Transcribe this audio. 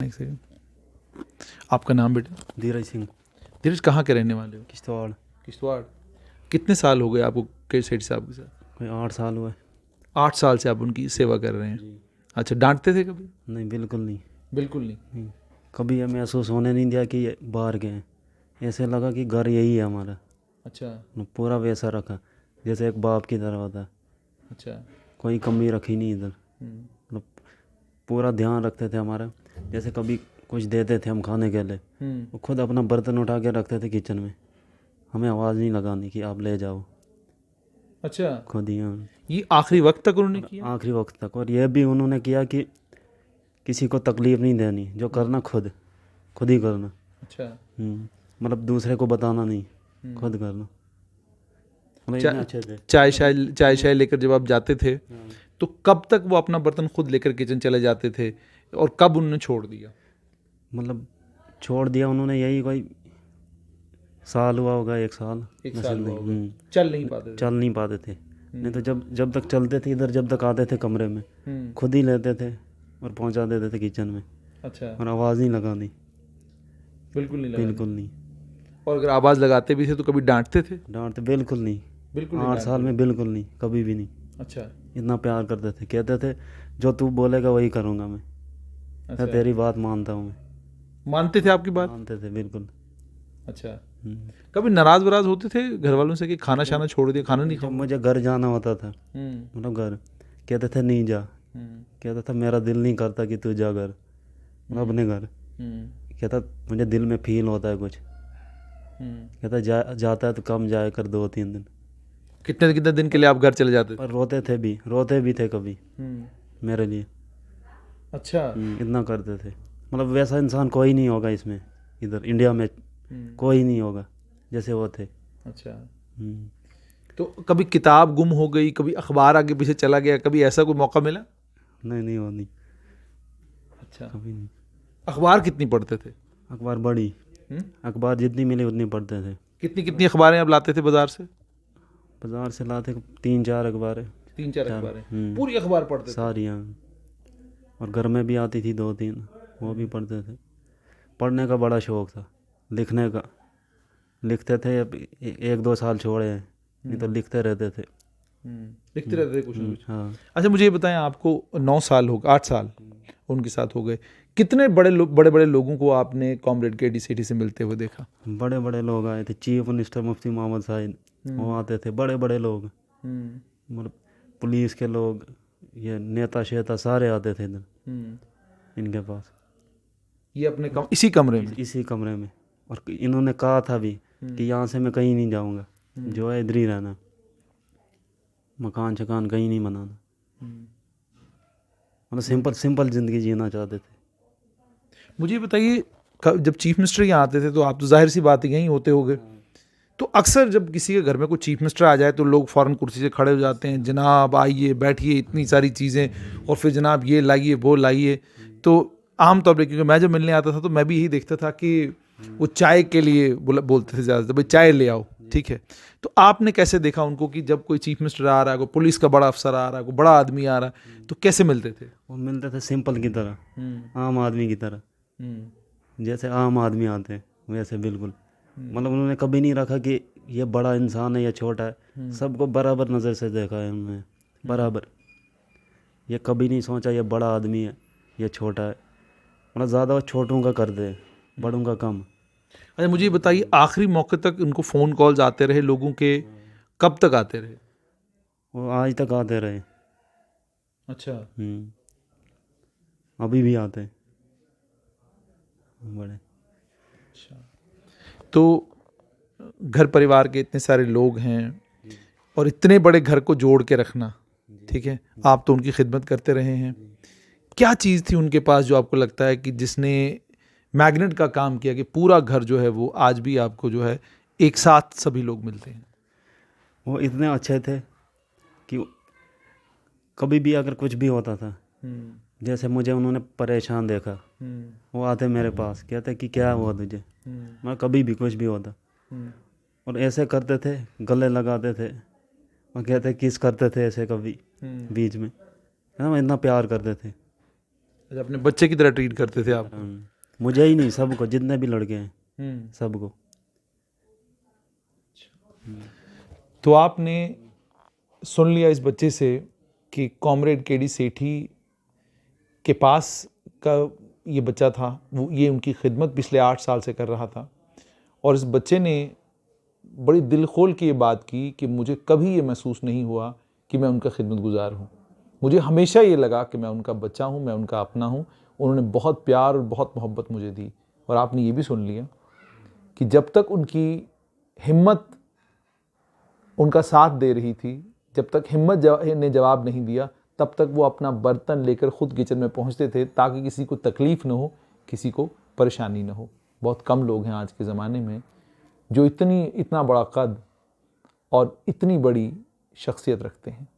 एक सेकंड। आपका नाम बेटा? धीरज सिंह, धीरज, कहाँ के रहने वाले हो? किश्तवाड़। किश्तवाड़। कितने साल हो गए आपको के सेठ साहब के साथ? कोई 8 साल हुए। 8 साल से आप उनकी सेवा कर रहे हैं? जी। अच्छा, डांटते थे कभी? नहीं, बिल्कुल नहीं। बिल्कुल नहीं। नहीं। कभी ये महसूस होने नहीं दिया कि ये बाहर गए हैं। ऐसे लगा कि घर यही है हमारा। अच्छा। पूरा वैसा रखा जैसे एक बाप की तरह होता है। अच्छा। कोई कमी रखी नहीं इधर। हम्म। मतलब पूरा ध्यान रखते थे हमारा। जैसे कभी कुछ देते थे हम खाने के लिए, वो खुद अपना बर्तन उठा के रखते थे किचन में। हमें आवाज़ नहीं लगानी कि आप ले जाओ, अच्छा, खुद ही। हाँ, ये आखिरी वक्त तक उन्होंने किया? आखिरी वक्त तक। और यह भी उन्होंने किया कि किसी को तकलीफ़ नहीं देनी, जो करना खुद खुद ही करना। अच्छा। मतलब दूसरे को बताना नहीं, खुद करना। मतलब इतने अच्छे थे। चाय लेकर जब आप जाते थे हाँ। तो कब तक वो अपना बर्तन खुद लेकर किचन चले जाते थे और कब उन्होंने छोड़ दिया? मतलब छोड़ दिया उन्होंने, यही कोई साल हुआ होगा, 1 साल। एक वैसे साल हुआ नहीं। होगा। चल नहीं पाते थे? चल नहीं पाते थे। नहीं तो जब जब तक चलते थे इधर, जब तक आते थे कमरे में, खुद ही लेते थे और पहुंचा देते थे किचन में। अच्छा। और आवाज़ नहीं लगानी, बिल्कुल नहीं लगा? बिल्कुल नहीं। और अगर आवाज़ लगाते भी थे तो कभी डांटते थे? डांटते बिल्कुल नहीं। बिल्कुल नहीं 8 साल डांटते में बिल्कुल नहीं, कभी भी नहीं। थे? अच्छा। इतना प्यार करते थे, कहते थे जो तू बोलेगा वही करूँगा मैं अच्छा, तेरी बात मानता हूँ मैं। मानते थे आपकी बात? मानते थे बिल्कुल। अच्छा। हम्म। कभी नाराज वराज होते थे घर वालों से कि खाना शाना छोड़ दिया, खाना नहीं जब खाऊंगा? मुझे घर जाना होता था, हम्म। मतलब घर, कहते थे नहीं जा। हम्म। कहता था मेरा दिल नहीं करता कि तू जा घर, मतलब अपने घर। हम्म। कहता मुझे दिल में फील होता है कुछ। कहता जाता है तो कम जाया कर 2-3 दिन। कितने कितने दिन के लिए आप घर चले जाते थे? पर रोते भी थे कभी मेरे लिए। अच्छा। इतना करते थे। मतलब वैसा इंसान कोई नहीं होगा इसमें, इधर इंडिया में कोई नहीं होगा जैसे वो थे। अच्छा। हम्म। तो कभी किताब गुम हो गई, कभी अखबार आगे पीछे चला गया, कभी ऐसा कोई मौका मिला? नहीं, वो नहीं, अच्छा। कभी नहीं। अखबार कितनी पढ़ते थे? अखबार बड़ी, अखबार जितनी मिली उतनी पढ़ते थे। कितनी कितनी अखबारें आप लाते थे बाजार से? बाजार से लाते 3-4 अखबारें। 3-4 चार। अखबारें? पूरी अखबार पढ़ते थे? सारी, हाँ। और घर में भी आती थी 2-3, वो भी पढ़ते थे। पढ़ने का बड़ा शौक़ था, लिखने का। लिखते थे। अब 1-2 साल छोड़े हैं, नहीं तो लिखते रहते थे। लिखते रहते थे कुछ ना कुछ? हाँ। अच्छा, मुझे ये बताएं, आपको 9 साल हो गए, 8 साल उनके साथ हो गए। कितने बड़े बड़े लोगों को आपने कॉमरेड केडी सेठी से मिलते हुए देखा? बड़े बड़े लोग आए थे, चीफ मिनिस्टर मुफ्ती मोहम्मद साहिद, वो आते थे। बड़े बड़े लोग, मतलब पुलिस के लोग, ये नेता शेता सारे आते थे इधर इनके पास। ये अपने इसी कमरे में? इसी कमरे में। और इन्होंने कहा था भी कि यहाँ से मैं कहीं नहीं जाऊँगा, जो है इधर ही रहना, मकान शकान कहीं नहीं बनाना। मतलब सिंपल सिंपल ज़िंदगी जीना चाहते थे। मुझे ये बताइए, जब चीफ मिनिस्टर यहाँ आते थे तो आप तो जाहिर सी बात है यहीं होते होगे, तो अक्सर जब किसी के घर में कोई चीफ मिनिस्टर आ जाए तो लोग फ़ौरन कुर्सी से खड़े हो जाते हैं, जनाब आइए बैठिए, इतनी सारी चीज़ें, और फिर जनाब ये लाइए वो लाइए। तो आम तौर पे, क्योंकि मैं जब मिलने आता था तो मैं भी यही देखता था कि वो चाय के लिए बोलते थे ज़्यादातर, भाई चाय ले आओ, ठीक है। तो आपने कैसे देखा उनको कि जब कोई चीफ मिनिस्टर आ रहा है, कोई पुलिस का बड़ा अफसर आ रहा है, कोई बड़ा आदमी आ रहा है, तो कैसे मिलते थे? वो मिलते थे सिंपल की तरह, आम आदमी की तरह, जैसे आम आदमी आते हैं वैसे बिल्कुल। मतलब उन्होंने कभी नहीं रखा कि ये बड़ा इंसान है या छोटा है। सबको बराबर नज़र से देखा है उन्होंने, बराबर। ये कभी नहीं सोचा ये बड़ा आदमी है या छोटा है। मतलब ज़्यादा छोटों का कर दे, बड़ों का कम। अच्छा, मुझे ये बताइए, आखिरी मौके तक उनको फ़ोन कॉल्स आते रहे लोगों के, कब तक आते रहे? वो आज तक आते रहे। अच्छा। अभी भी आते हैं बड़े। अच्छा, तो घर परिवार के इतने सारे लोग हैं और इतने बड़े घर को जोड़ के रखना, ठीक है, आप तो उनकी खिदमत करते रहे हैं। क्या चीज़ थी उनके पास जो आपको लगता है कि जिसने मैग्नेट का काम किया कि पूरा घर जो है वो आज भी आपको जो है एक साथ सभी लोग मिलते हैं? वो इतने अच्छे थे कि कभी भी अगर कुछ भी होता था, जैसे मुझे उन्होंने परेशान देखा, वो आते मेरे पास, कहते कि क्या हुआ तुझे। मैं कभी भी कुछ भी होता, और ऐसे करते थे, गले लगाते थे और कहते किस करते थे ऐसे कभी बीच में। हाँ, इतना प्यार करते थे। अच्छा, अपने बच्चे की तरह ट्रीट करते थे आप? मुझे ही नहीं, सबको, जितने भी लड़के हैं सबको। तो आपने सुन लिया इस बच्चे से कि कॉमरेड केडी सेठी के पास का ये बच्चा था, वो ये उनकी खिदमत पिछले 8 साल से कर रहा था, और इस बच्चे ने बड़ी दिल खोल के ये बात की कि मुझे कभी ये महसूस नहीं हुआ कि मैं उनका खिदमत गुजार हूँ। मुझे हमेशा ये लगा कि मैं उनका बच्चा हूँ, मैं उनका अपना हूँ। उन्होंने बहुत प्यार और बहुत मोहब्बत मुझे दी। और आपने ये भी सुन लिया कि जब तक उनकी हिम्मत उनका साथ दे रही थी, जब तक हिम्मत ने जवाब नहीं दिया, तब तक वो अपना बर्तन लेकर खुद किचन में पहुंचते थे ताकि किसी को तकलीफ़ न हो, किसी को परेशानी न हो। बहुत कम लोग हैं आज के ज़माने में जो इतना बड़ा कद और इतनी बड़ी शख्सियत रखते हैं।